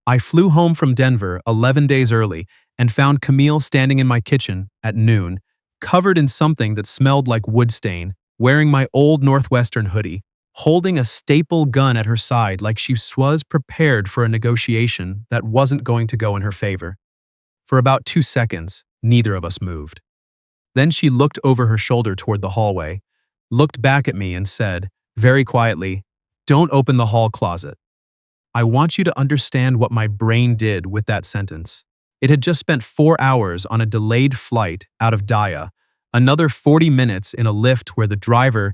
I flew home from Denver 11 days early and found Camille standing in my kitchen at noon, covered in something that smelled like wood stain, wearing my old Northwestern hoodie, holding a staple gun at her side like she was prepared for a negotiation that wasn't going to go in her favor. For about 2 seconds, neither of us moved. Then she looked over her shoulder toward the hallway, looked back at me and said, very quietly, "Don't open the hall closet." I want you to understand what my brain did with that sentence. It had just spent 4 hours on a delayed flight out of Daya, another 40 minutes in a lift where the driver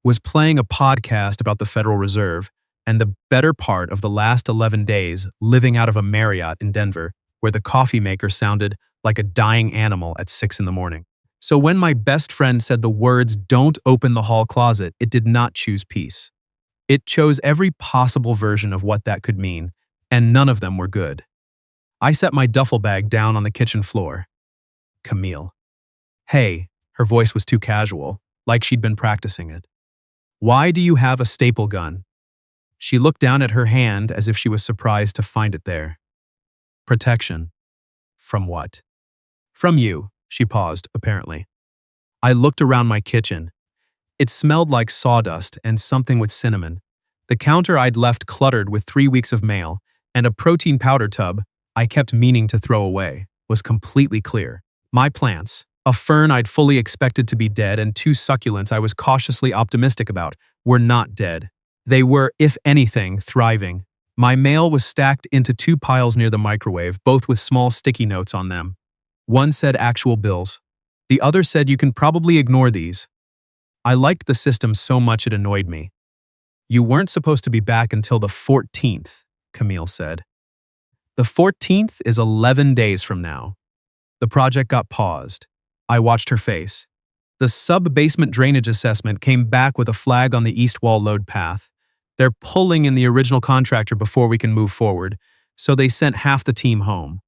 was playing a podcast about the Federal Reserve, and the better part of the last 11 days living out of a Marriott in Denver, where the coffee maker sounded like a dying animal at 6 in the morning. So when my best friend said the words "don't open the hall closet," it did not choose peace. It chose every possible version of what that could mean, and none of them were good. I set my duffel bag down on the kitchen floor. Camille. "Hey," her voice was too casual, like she'd been practicing it. "Why do you have a staple gun?" She looked down at her hand as if she was surprised to find it there. "Protection." "From what?" "From you," she paused, apparently. I looked around my kitchen. It smelled like sawdust and something with cinnamon. The counter I'd left cluttered with 3 weeks of mail, and a protein powder tub I kept meaning to throw away, was completely clear. My plants, a fern I'd fully expected to be dead and 2 succulents I was cautiously optimistic about, were not dead. They were, if anything, thriving. My mail was stacked into 2 piles near the microwave, both with small sticky notes on them. One said actual bills. The other said you can probably ignore these. I liked the system so much it annoyed me. "You weren't supposed to be back until the 14th, Camille said. "The 14th is 11 days from now." The project got paused. I watched her face. The sub-basement drainage assessment came back with a flag on the east wall load path. "They're pulling in the original contractor before we can move forward, so they sent half the team home."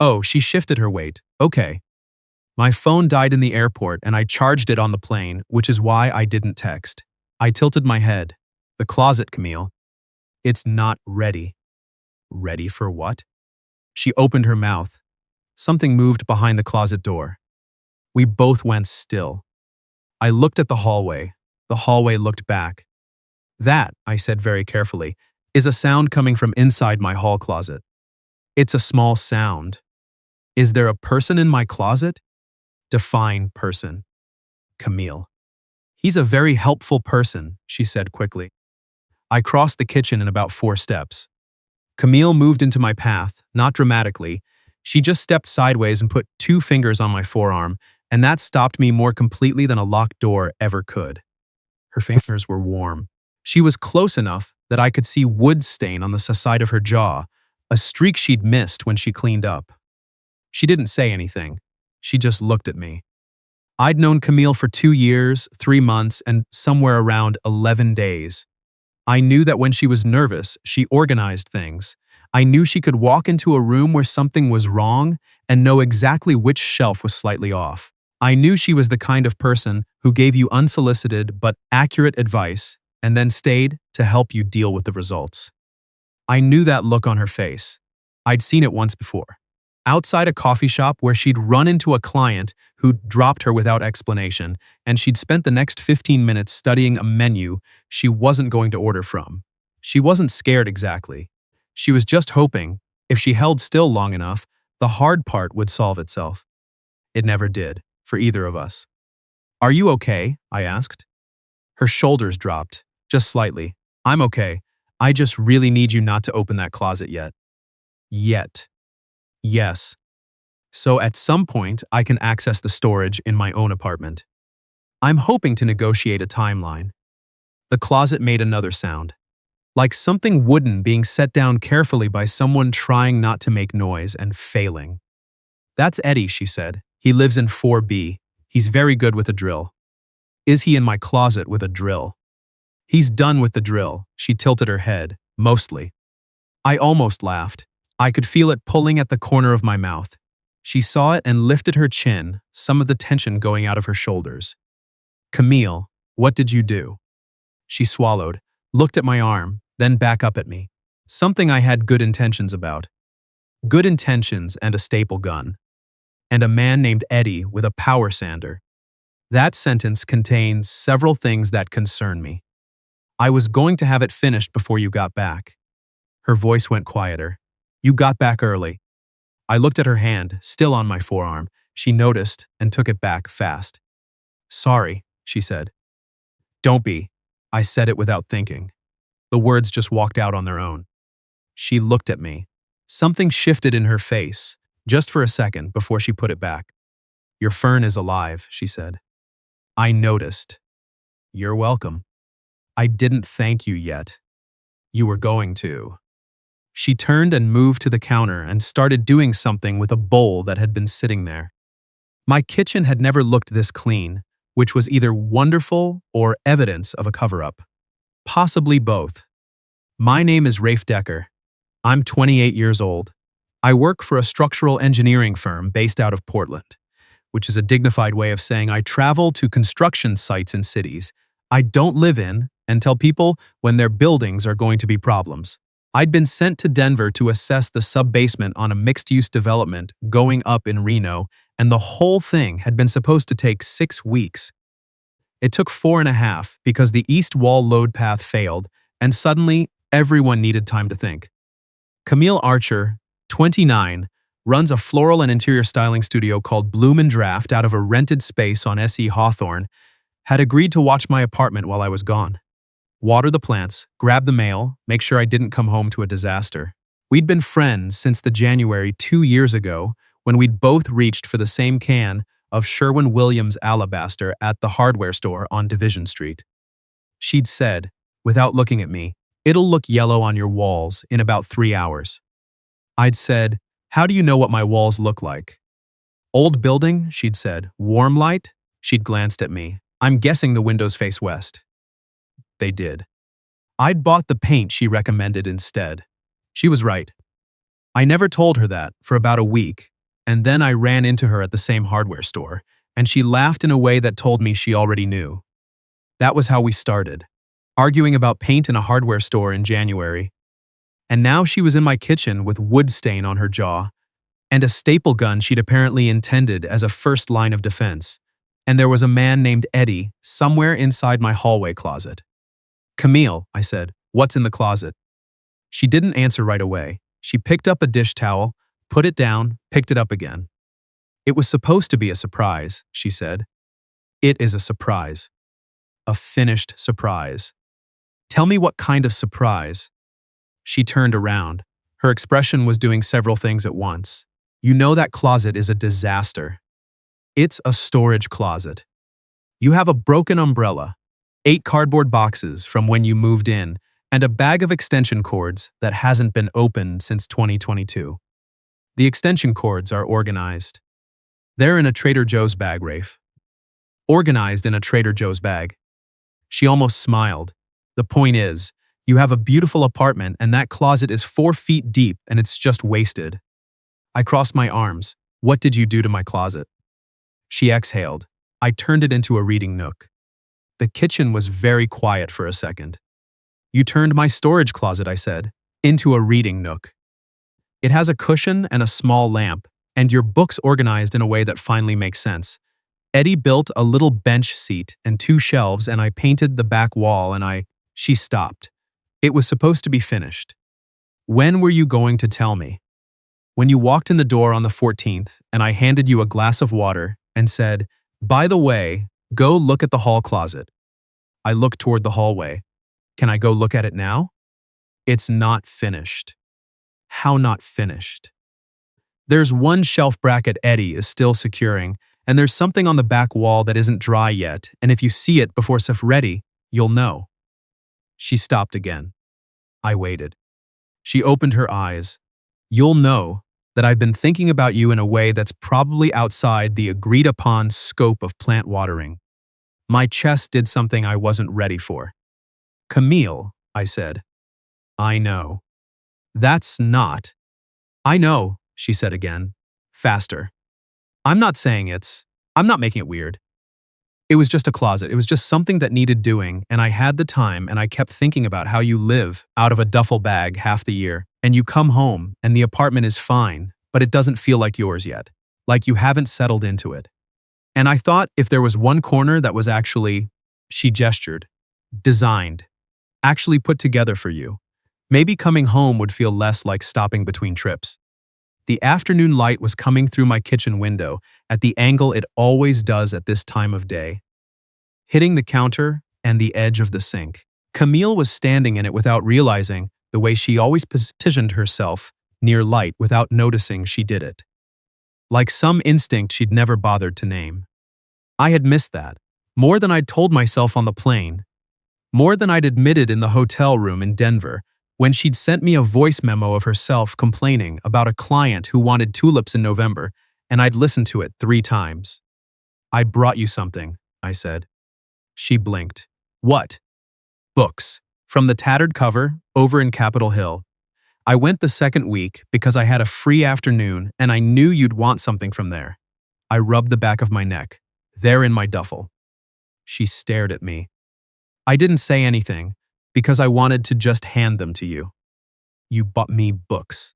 Oh, she shifted her weight. Okay. My phone died in the airport and I charged it on the plane, which is why I didn't text. I tilted my head. "The closet, Camille. It's not ready." "Ready for what?" She opened her mouth. Something moved behind the closet door. We both went still. I looked at the hallway. The hallway looked back. "That," I said very carefully, "is a sound coming from inside my hall closet." "It's a small sound." "Is there a person in my closet?" "Define person." "Camille." "He's a very helpful person," she said quickly. I crossed the kitchen in about 4 steps. Camille moved into my path, not dramatically. She just stepped sideways and put 2 fingers on my forearm, and that stopped me more completely than a locked door ever could. Her fingers were warm. She was close enough that I could see wood stain on the side of her jaw, a streak she'd missed when she cleaned up. She didn't say anything. She just looked at me. I'd known Camille for 2 years, 3 months, and somewhere around 11 days. I knew that when she was nervous, she organized things. I knew she could walk into a room where something was wrong and know exactly which shelf was slightly off. I knew she was the kind of person who gave you unsolicited but accurate advice and then stayed to help you deal with the results. I knew that look on her face. I'd seen it once before. Outside a coffee shop where she'd run into a client who'd dropped her without explanation, and she'd spent the next 15 minutes studying a menu she wasn't going to order from. She wasn't scared exactly. She was just hoping, if she held still long enough, the hard part would solve itself. It never did, for either of us. "Are you okay?" I asked. Her shoulders dropped, just slightly. "I'm okay. I just really need you not to open that closet yet." Yet. Yes. So at some point, I can access the storage in my own apartment. I'm hoping to negotiate a timeline. The closet made another sound, like something wooden being set down carefully by someone trying not to make noise and failing. "That's Eddie," she said. "He lives in 4B. He's very good with a drill." "Is he in my closet with a drill?" "He's done with the drill." She tilted her head, mostly. I almost laughed. I could feel it pulling at the corner of my mouth. She saw it and lifted her chin, some of the tension going out of her shoulders. "Camille, what did you do?" She swallowed, looked at my arm, then back up at me. Something I had good intentions about. Good intentions and a staple gun. And a man named Eddie with a power sander. That sentence contains several things that concern me. I was going to have it finished before you got back. Her voice went quieter. You got back early. I looked at her hand, still on my forearm. She noticed and took it back fast. Sorry, she said. Don't be. I said it without thinking. The words just walked out on their own. She looked at me. Something shifted in her face, just for a second before she put it back. Your fern is alive, she said. I noticed. You're welcome. I didn't thank you yet. You were going to. She turned and moved to the counter and started doing something with a bowl that had been sitting there. My kitchen had never looked this clean, which was either wonderful or evidence of a cover-up. Possibly both. My name is Rafe Decker. I'm 28 years old. I work for a structural engineering firm based out of Portland, which is a dignified way of saying I travel to construction sites in cities I don't live in and tell people when their buildings are going to be problems. I'd been sent to Denver to assess the sub-basement on a mixed-use development going up in Reno, and the whole thing had been supposed to take 6 weeks. It took 4.5 because the east wall load path failed, and suddenly everyone needed time to think. Camille Archer, 29, runs a floral and interior styling studio called Bloom and Draft out of a rented space on SE Hawthorne, had agreed to watch my apartment while I was gone. Water the plants, grab the mail, make sure I didn't come home to a disaster. We'd been friends since the January 2 years ago when we'd both reached for the same can of Sherwin-Williams Alabaster at the hardware store on Division Street. She'd said, without looking at me, it'll look yellow on your walls in about 3 hours. I'd said, how do you know what my walls look like? Old building, she'd said. Warm light? She'd glanced at me. I'm guessing the windows face west. They did. I'd bought the paint she recommended instead. She was right. I never told her that for about a week, and then I ran into her at the same hardware store, and she laughed in a way that told me she already knew. That was how we started, arguing about paint in a hardware store in January. And now she was in my kitchen with wood stain on her jaw, and a staple gun she'd apparently intended as a first line of defense. And there was a man named Eddie somewhere inside my hallway closet. Camille, I said, what's in the closet? She didn't answer right away. She picked up a dish towel, put it down, picked it up again. It was supposed to be a surprise, she said. It is a surprise. A finished surprise. Tell me what kind of surprise. She turned around. Her expression was doing several things at once. You know that closet is a disaster. It's a storage closet. You have a broken umbrella, 8 cardboard boxes from when you moved in, and a bag of extension cords that hasn't been opened since 2022. The extension cords are organized. They're in a Trader Joe's bag, Rafe. Organized in a Trader Joe's bag. She almost smiled. The point is, you have a beautiful apartment and that closet is 4 feet deep and it's just wasted. I crossed my arms. What did you do to my closet? She exhaled. I turned it into a reading nook. The kitchen was very quiet for a second. You turned my storage closet, I said, into a reading nook. It has a cushion and a small lamp, and your books organized in a way that finally makes sense. Eddie built a little bench seat and 2 shelves, and I painted the back wall, and She stopped. It was supposed to be finished. When were you going to tell me? When you walked in the door on the 14th, and I handed you a glass of water and said, by the way, go look at the hall closet. I looked toward the hallway. Can I go look at it now? It's not finished. How not finished? There's one shelf bracket Eddie is still securing, and there's something on the back wall that isn't dry yet, and if you see it before it's ready, you'll know. She stopped again. I waited. She opened her eyes. You'll know that I've been thinking about you in a way that's probably outside the agreed-upon scope of plant watering. My chest did something I wasn't ready for. Camille, I said. I know. That's not. I know, she said again, faster. I'm not making it weird. It was just a closet. It was just something that needed doing, and I had the time, and I kept thinking about how you live out of a duffel bag half the year, and you come home, and the apartment is fine, but it doesn't feel like yours yet. Like you haven't settled into it. And I thought if there was one corner that was actually, she gestured, designed, actually put together for you, maybe coming home would feel less like stopping between trips. The afternoon light was coming through my kitchen window at the angle it always does at this time of day, hitting the counter and the edge of the sink. Camille was standing in it without realizing, the way she always positioned herself near light without noticing she did it. Like some instinct she'd never bothered to name. I had missed that, more than I'd told myself on the plane, more than I'd admitted in the hotel room in Denver, when she'd sent me a voice memo of herself complaining about a client who wanted tulips in November, and I'd listened to it 3 times. "I brought you something," I said. She blinked. "What?" "Books. From the tattered cover, over in Capitol Hill. I went the second week because I had a free afternoon and I knew you'd want something from there." I rubbed the back of my neck. "They're in my duffel." She stared at me. I didn't say anything, because I wanted to just hand them to you. "You bought me books."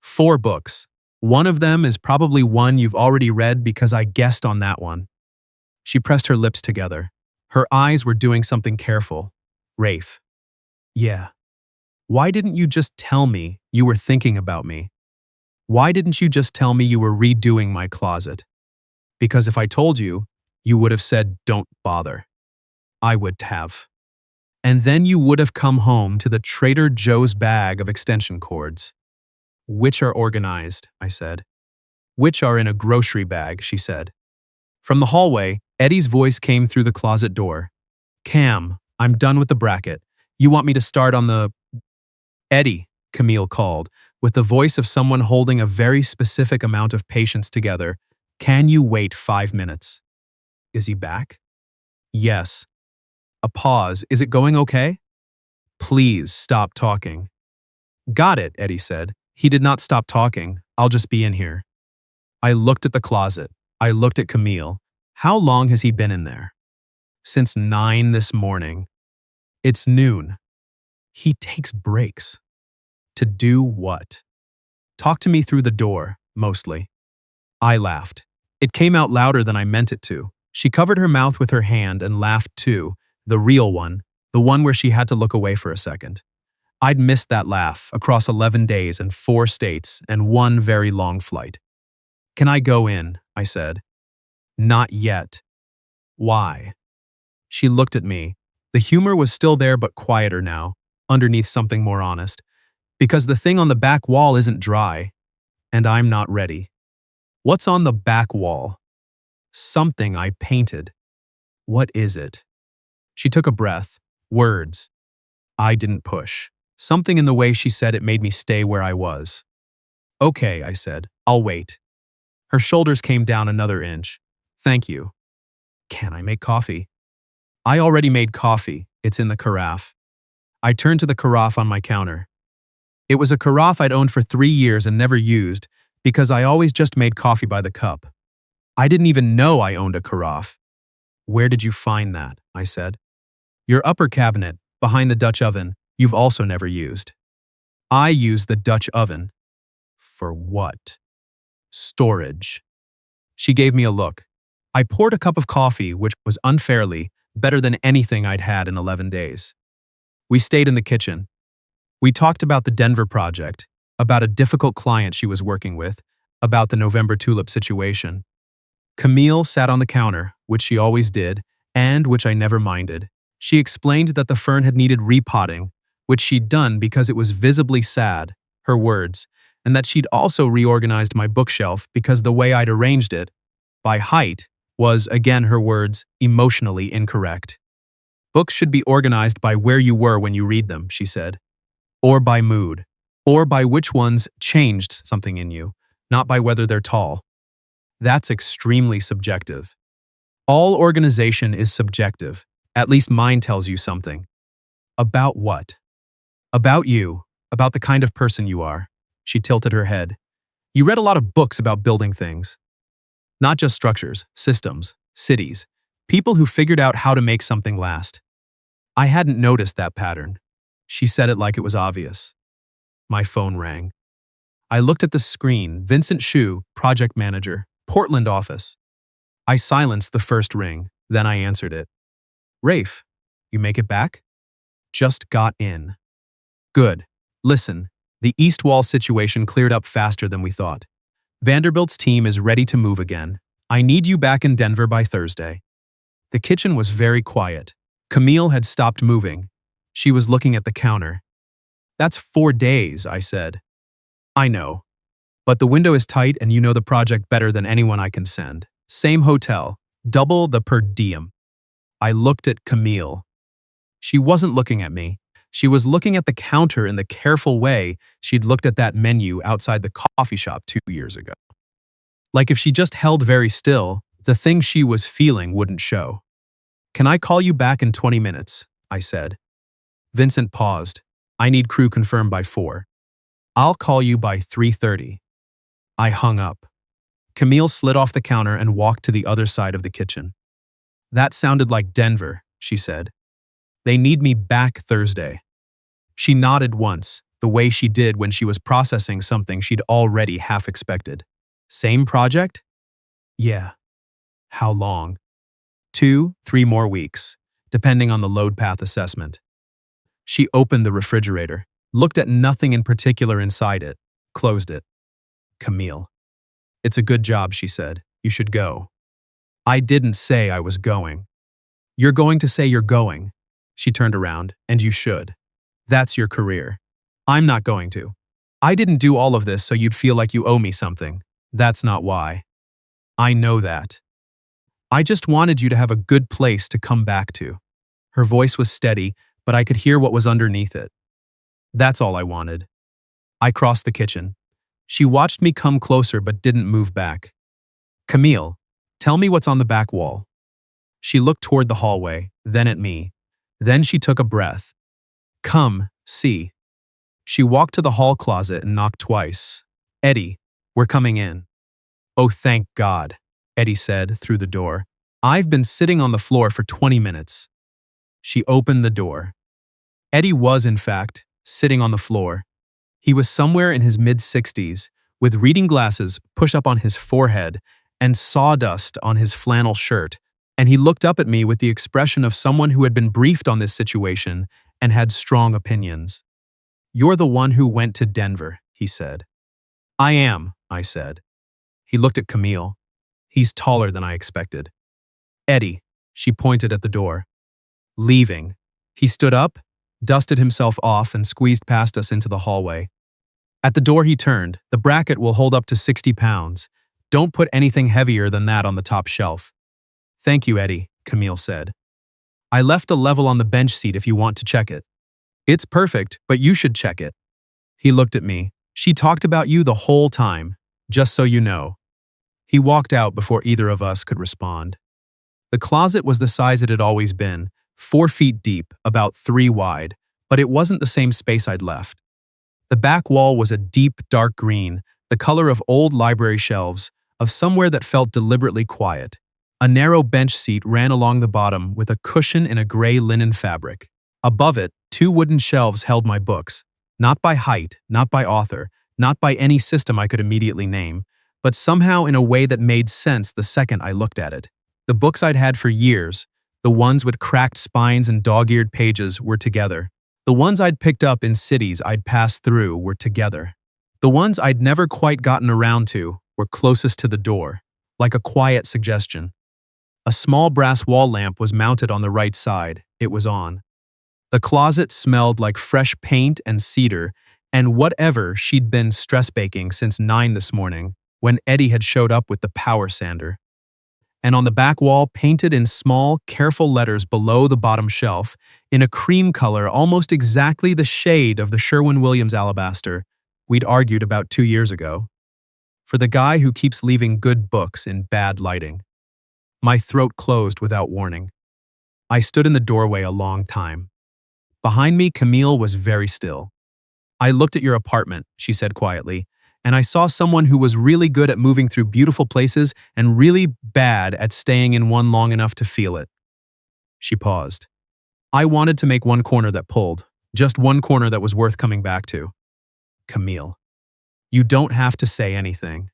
4 books. One of them is probably one you've already read because I guessed on that one. She pressed her lips together. Her eyes were doing something careful. "Rafe." "Yeah. Why didn't you just tell me you were thinking about me? Why didn't you just tell me you were redoing my closet? Because if I told you, you would have said, 'Don't bother.' I would have. And then you would have come home to the Trader Joe's bag of extension cords." "Which are organized," I said. "Which are in a grocery bag," she said. From the hallway, Eddie's voice came through the closet door. "Cam, I'm done with the bracket. You want me to start on the—" "Eddie," Camille called, with the voice of someone holding a very specific amount of patience together. "Can you wait 5 minutes?" "Is he back?" "Yes." A pause. "Is it going okay?" "Please stop talking." "Got it," Eddie said. He did not stop talking. "I'll just be in here." I looked at the closet. I looked at Camille. How long has he been in there? "Since 9 this morning." "It's noon." He takes breaks. To do what? Talk to me through the door, mostly. I laughed. It came out louder than I meant it to. She covered her mouth with her hand and laughed too, the real one, the one where she had to look away for a second. I'd missed that laugh across 11 days and 4 states and 1 very long flight. "Can I go in?" I said. "Not yet." "Why?" She looked at me. The humor was still there but quieter now, underneath something more honest. "Because the thing on the back wall isn't dry, and I'm not ready." "What's on the back wall?" "Something I painted." "What is it?" She took a breath. Words. I didn't push. Something in the way she said it made me stay where I was. "Okay," I said. "I'll wait." Her shoulders came down another inch. "Thank you." "Can I make coffee?" "I already made coffee. It's in the carafe." I turned to the carafe on my counter. It was a carafe I'd owned for 3 years and never used because I always just made coffee by the cup. I didn't even know I owned a carafe. "Where did you find that?" I said. "Your upper cabinet, behind the Dutch oven, you've also never used." "I use the Dutch oven." "For what?" "Storage." She gave me a look. I poured a cup of coffee, which was unfairly better than anything I'd had in 11 days. We stayed in the kitchen. We talked about the Denver project, about a difficult client she was working with, about the November tulip situation. Camille sat on the counter, which she always did, and which I never minded. She explained that the fern had needed repotting, which she'd done because it was visibly sad, her words, and that she'd also reorganized my bookshelf because the way I'd arranged it, by height, was, again her words, emotionally incorrect. "Books should be organized by where you were when you read them," she said. "Or by mood. Or by which ones changed something in you, not by whether they're tall." That's extremely subjective. All organization is subjective. At least mine tells you something. "About what?" "About you. About the kind of person you are." She tilted her head. "You read a lot of books about building things. Not just structures, systems, cities. People who figured out how to make something last. I hadn't noticed that pattern. She said it like it was obvious. My phone rang. I looked at the screen. Vincent Shu, project manager, Portland office. I silenced the first ring, then I answered it. Rafe, you make it back? Just got in. Good. Listen, the East Wall situation cleared up faster than we thought. Vanderbilt's team is ready to move again. I need you back in Denver by Thursday. The kitchen was very quiet. Camille had stopped moving. She was looking at the counter. That's 4 days, I said. I know. But the window is tight and you know the project better than anyone I can send. Same hotel, double the per diem. I looked at Camille. She wasn't looking at me. She was looking at the counter in the careful way she'd looked at that menu outside the coffee shop 2 years ago. Like if she just held very still, the thing she was feeling wouldn't show. Can I call you back in 20 minutes? I said. Vincent paused. I need crew confirmed by 4. I'll call you by 3:30. I hung up. Camille slid off the counter and walked to the other side of the kitchen. That sounded like Denver, she said. They need me back Thursday. She nodded once, the way she did when she was processing something she'd already half expected. Same project? Yeah. How long? 2, 3 more weeks, depending on the load path assessment. She opened the refrigerator, looked at nothing in particular inside it, closed it. Camille. It's a good job, she said. You should go. I didn't say I was going. You're going to say you're going. She turned around, and you should. That's your career. I'm not going to. I didn't do all of this so you'd feel like you owe me something. That's not why. I know that. I just wanted you to have a good place to come back to. Her voice was steady, but I could hear what was underneath it. That's all I wanted. I crossed the kitchen. She watched me come closer but didn't move back. Camille, tell me what's on the back wall. She looked toward the hallway, then at me. Then she took a breath. Come, see. She walked to the hall closet and knocked twice. Eddie, we're coming in. Oh, thank God, Eddie said through the door. I've been sitting on the floor for 20 minutes. She opened the door. Eddie was, in fact, sitting on the floor. He was somewhere in his mid-60s, with reading glasses pushed up on his forehead and sawdust on his flannel shirt, and he looked up at me with the expression of someone who had been briefed on this situation and had strong opinions. You're the one who went to Denver, he said. I am, I said. He looked at Camille. He's taller than I expected. Eddie, she pointed at the door. Leaving. He stood up, dusted himself off, and squeezed past us into the hallway. At the door he turned. The bracket will hold up to 60 pounds. Don't put anything heavier than that on the top shelf. Thank you, Eddie, Camille said. I left a level on the bench seat if you want to check it. It's perfect, but you should check it. He looked at me. She talked about you the whole time, just so you know. He walked out before either of us could respond. The closet was the size it had always been, 4 feet deep, about 3 wide, but it wasn't the same space I'd left. The back wall was a deep, dark green, the color of old library shelves, of somewhere that felt deliberately quiet. A narrow bench seat ran along the bottom with a cushion in a gray linen fabric. Above it, 2 wooden shelves held my books, not by height, not by author, not by any system I could immediately name, but somehow in a way that made sense the second I looked at it. The books I'd had for years, the ones with cracked spines and dog-eared pages, were together. The ones I'd picked up in cities I'd passed through were together. The ones I'd never quite gotten around to were closest to the door, like a quiet suggestion. A small brass wall lamp was mounted on the right side. It was on. The closet smelled like fresh paint and cedar and whatever she'd been stress baking since 9 this morning when Eddie had showed up with the power sander. And on the back wall, painted in small, careful letters below the bottom shelf, in a cream color almost exactly the shade of the Sherwin-Williams alabaster we'd argued about 2 years ago. For the guy who keeps leaving good books in bad lighting. My throat closed without warning. I stood in the doorway a long time. Behind me, Camille was very still. I looked at your apartment, she said quietly, and I saw someone who was really good at moving through beautiful places and really bad at staying in one long enough to feel it. She paused. I wanted to make one corner that pulled, just one corner that was worth coming back to. Camille, you don't have to say anything.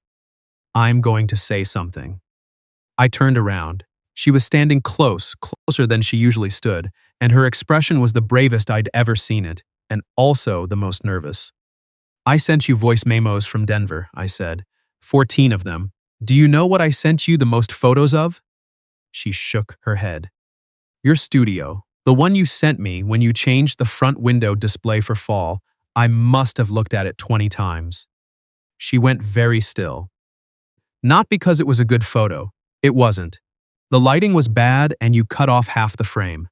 I'm going to say something. I turned around. She was standing closer than she usually stood, and her expression was the bravest I'd ever seen it, and also the most nervous. I sent you voice memos from Denver, I said. 14 of them. Do you know what I sent you the most photos of? She shook her head. Your studio, the one you sent me when you changed the front window display for fall. I must have looked at it 20 times. She went very still. Not because it was a good photo. It wasn't. The lighting was bad and you cut off half the frame.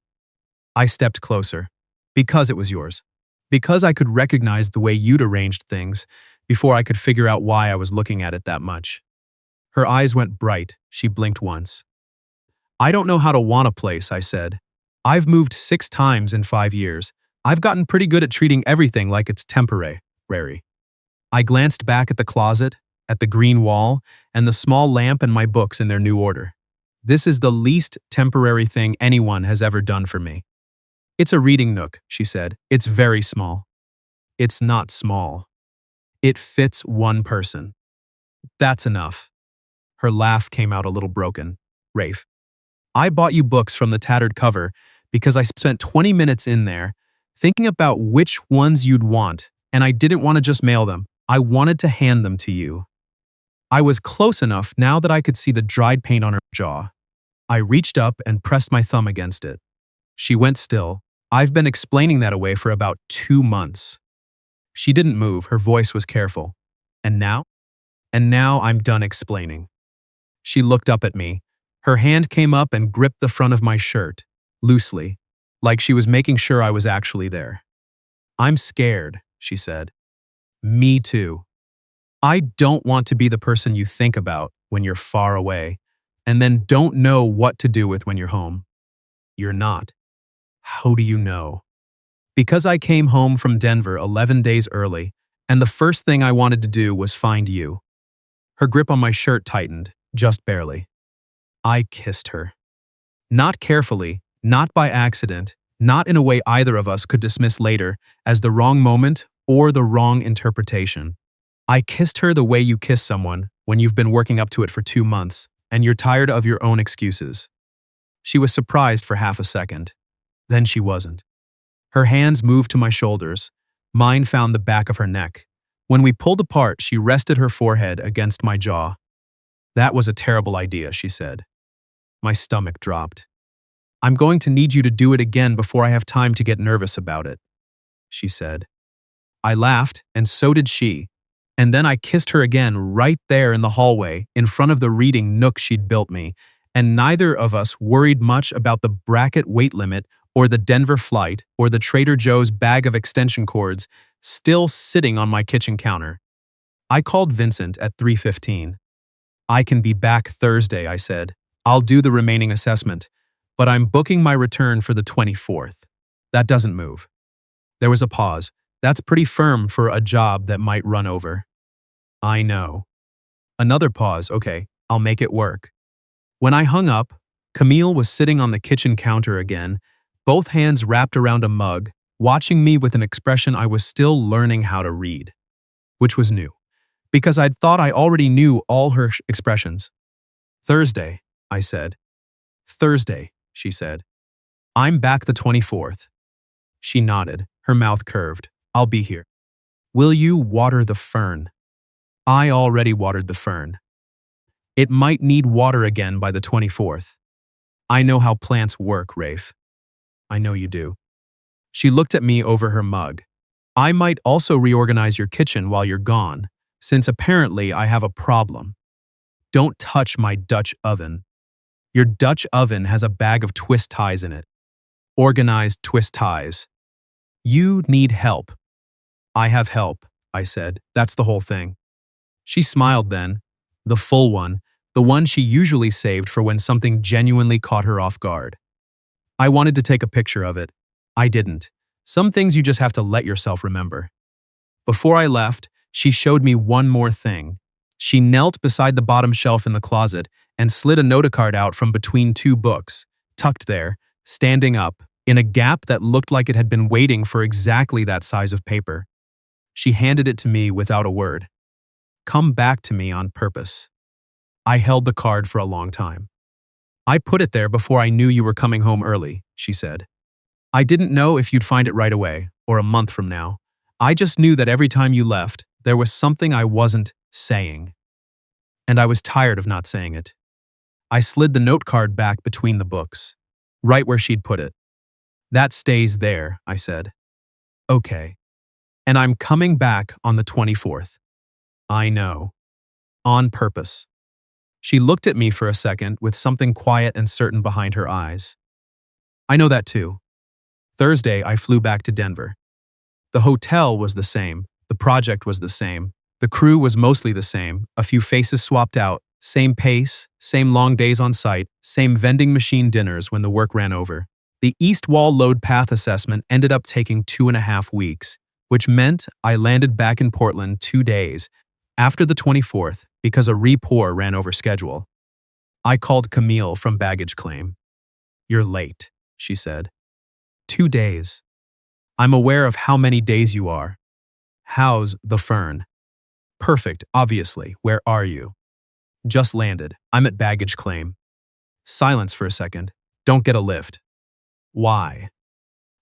I stepped closer. Because it was yours. Because I could recognize the way you'd arranged things before I could figure out why I was looking at it that much. Her eyes went bright. She blinked once. I don't know how to want a place, I said. I've moved 6 times in 5 years. I've gotten pretty good at treating everything like it's temporary. I glanced back at the closet, at the green wall, and the small lamp and my books in their new order. This is the least temporary thing anyone has ever done for me. It's a reading nook, she said. It's very small. It's not small. It fits one person. That's enough. Her laugh came out a little broken. Rafe, I bought you books from the tattered cover because I spent 20 minutes in there thinking about which ones you'd want, and I didn't want to just mail them. I wanted to hand them to you. I was close enough now that I could see the dried paint on her jaw. I reached up and pressed my thumb against it. She went still. I've been explaining that away for about 2 months. She didn't move, her voice was careful. And now? And now I'm done explaining. She looked up at me. Her hand came up and gripped the front of my shirt, loosely, like she was making sure I was actually there. I'm scared, she said. Me too. I don't want to be the person you think about when you're far away, and then don't know what to do with when you're home. You're not. How do you know? Because I came home from Denver 11 days early, and the first thing I wanted to do was find you. Her grip on my shirt tightened, just barely. I kissed her. Not carefully, not by accident, not in a way either of us could dismiss later as the wrong moment or the wrong interpretation. I kissed her the way you kiss someone when you've been working up to it for 2 months and you're tired of your own excuses. She was surprised for half a second. Then she wasn't. Her hands moved to my shoulders. Mine found the back of her neck. When we pulled apart, she rested her forehead against my jaw. That was a terrible idea, she said. My stomach dropped. I'm going to need you to do it again before I have time to get nervous about it, she said. I laughed, and so did she. And then I kissed her again right there in the hallway, in front of the reading nook she'd built me, and neither of us worried much about the bracket weight limit or the Denver flight or the Trader Joe's bag of extension cords still sitting on my kitchen counter. I called Vincent at 3:15. I can be back Thursday, I said. I'll do the remaining assessment, but I'm booking my return for the 24th. That doesn't move. There was a pause. That's pretty firm for a job that might run over. I know. Another pause. Okay, I'll make it work. When I hung up, Camille was sitting on the kitchen counter again, both hands wrapped around a mug, watching me with an expression I was still learning how to read, which was new, because I'd thought I already knew all her expressions. Thursday, I said. Thursday, she said. I'm back the 24th. She nodded, her mouth curved. I'll be here. Will you water the fern? I already watered the fern. It might need water again by the 24th. I know how plants work, Rafe. I know you do. She looked at me over her mug. I might also reorganize your kitchen while you're gone, since apparently I have a problem. Don't touch my Dutch oven. Your Dutch oven has a bag of twist ties in it. Organized twist ties. You need help. I have help, I said. That's the whole thing. She smiled then, the full one, the one she usually saved for when something genuinely caught her off guard. I wanted to take a picture of it. I didn't. Some things you just have to let yourself remember. Before I left, She showed me one more thing. She knelt beside the bottom shelf in the closet and slid a notacard out from between two books, tucked there, standing up, in a gap that looked like it had been waiting for exactly that size of paper. She handed it to me without a word. Come back to me on purpose. I held the card for a long time. I put it there before I knew you were coming home early, she said. I didn't know if you'd find it right away, or a month from now. I just knew that every time you left, there was something I wasn't saying. And I was tired of not saying it. I slid the note card back between the books, right where she'd put it. That stays there, I said. Okay. And I'm coming back on the 24th. I know. On purpose. She looked at me for a second with something quiet and certain behind her eyes. I know that too. Thursday, I flew back to Denver. The hotel was the same. The project was the same. The crew was mostly the same. A few faces swapped out. Same pace, same long days on site, same vending machine dinners when the work ran over. The East Wall load path assessment ended up taking 2.5 weeks, which meant I landed back in Portland 2 days after the 24th because a repour ran over schedule. I called Camille from baggage claim. You're late, she said. 2 days. I'm aware of how many days you are. How's the Fern? Perfect, obviously. Where are you? Just landed. I'm at baggage claim. Silence for a second. Don't get a lift. Why?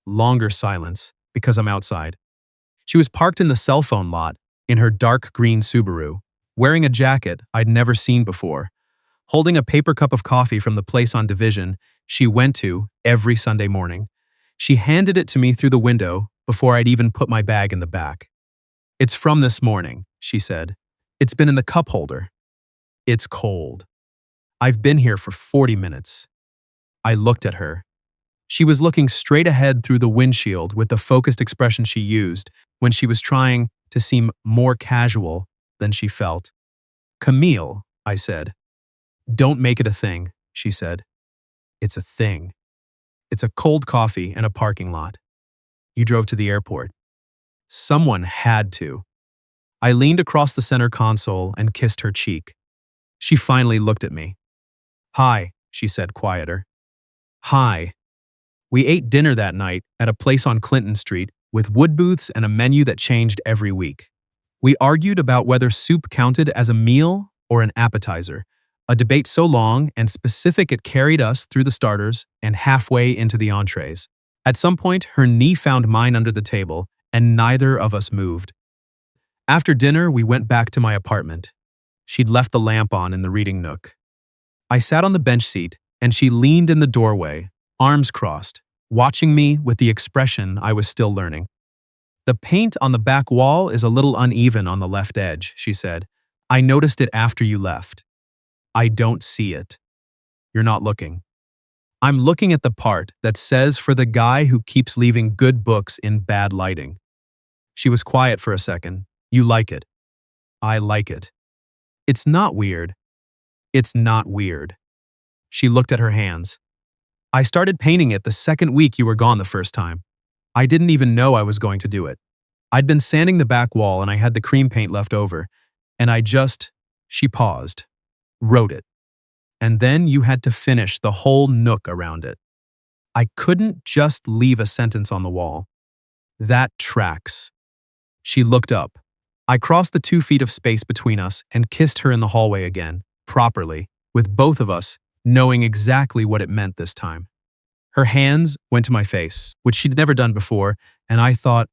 Longer silence, because I'm outside. She was parked in the cell phone lot, in her dark green Subaru, wearing a jacket I'd never seen before, holding a paper cup of coffee from the place on Division she went to every Sunday morning. She handed it to me through the window before I'd even put my bag in the back. It's from this morning, she said. It's been in the cup holder. It's cold. I've been here for 40 minutes. I looked at her. She was looking straight ahead through the windshield with the focused expression she used when she was trying to seem more casual than she felt. Camille, I said. Don't make it a thing, she said. It's a thing. It's a cold coffee and a parking lot. You drove to the airport. Someone had to. I leaned across the center console and kissed her cheek. She finally looked at me. Hi, she said, quieter. Hi. We ate dinner that night at a place on Clinton Street with wood booths and a menu that changed every week. We argued about whether soup counted as a meal or an appetizer, a debate so long and specific it carried us through the starters and halfway into the entrees. At some point, her knee found mine under the table, and neither of us moved. After dinner, we went back to my apartment. She'd left the lamp on in the reading nook. I sat on the bench seat, and she leaned in the doorway, arms crossed, watching me with the expression I was still learning. The paint on the back wall is a little uneven on the left edge, she said. I noticed it after you left. I don't see it. You're not looking. I'm looking at the part that says for the guy who keeps leaving good books in bad lighting. She was quiet for a second. You like it. I like it. It's not weird. It's not weird. She looked at her hands. I started painting it the second week you were gone the first time. I didn't even know I was going to do it. I'd been sanding the back wall and I had the cream paint left over, and she paused, wrote it. And then you had to finish the whole nook around it. I couldn't just leave a sentence on the wall. That tracks. She looked up. I crossed the 2 feet of space between us and kissed her in the hallway again, properly, with both of us knowing exactly what it meant this time. Her hands went to my face, which she'd never done before, and I thought,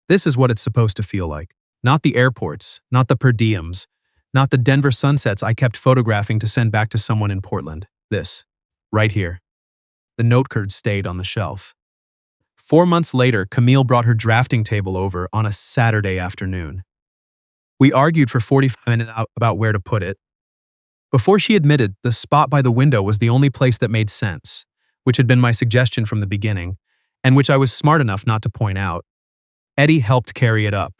this is what it's supposed to feel like. Not the airports, not the per diems, not the Denver sunsets I kept photographing to send back to someone in Portland. This, right here. The note card stayed on the shelf. 4 months later, Camille brought her drafting table over on a Saturday afternoon. We argued for 45 minutes about where to put it. Before she admitted, the spot by the window was the only place that made sense, which had been my suggestion from the beginning, and which I was smart enough not to point out. Eddie helped carry it up.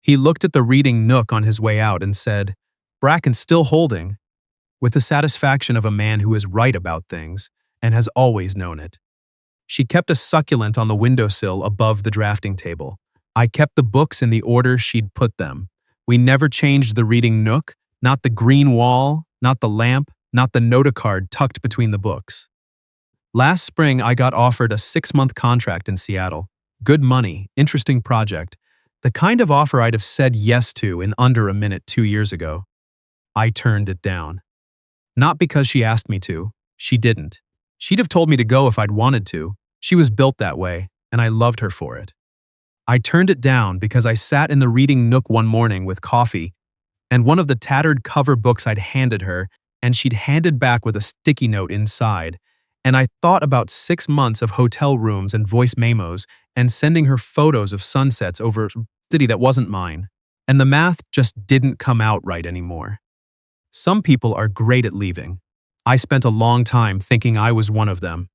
He looked at the reading nook on his way out and said, Bracken's still holding, with the satisfaction of a man who is right about things and has always known it. She kept a succulent on the windowsill above the drafting table. I kept the books in the order she'd put them, We never changed the reading nook, not the green wall, not the lamp, not the nota card tucked between the books. Last spring, I got offered a 6-month contract in Seattle. Good money, interesting project. The kind of offer I'd have said yes to in under a minute 2 years ago. I turned it down. Not because she asked me to. She didn't. She'd have told me to go if I'd wanted to. She was built that way, and I loved her for it. I turned it down because I sat in the reading nook one morning with coffee and one of the tattered cover books I'd handed her, and she'd handed back with a sticky note inside. And I thought about 6 months of hotel rooms and voice memos and sending her photos of sunsets over a city that wasn't mine. And the math just didn't come out right anymore. Some people are great at leaving. I spent a long time thinking I was one of them.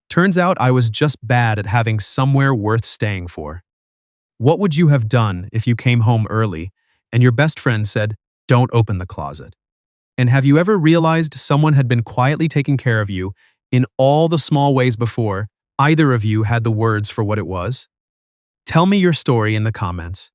Turns out I was just bad at having somewhere worth staying for. What would you have done if you came home early and your best friend said, "Don't open the closet"? And have you ever realized someone had been quietly taking care of you in all the small ways before either of you had the words for what it was? Tell me your story in the comments.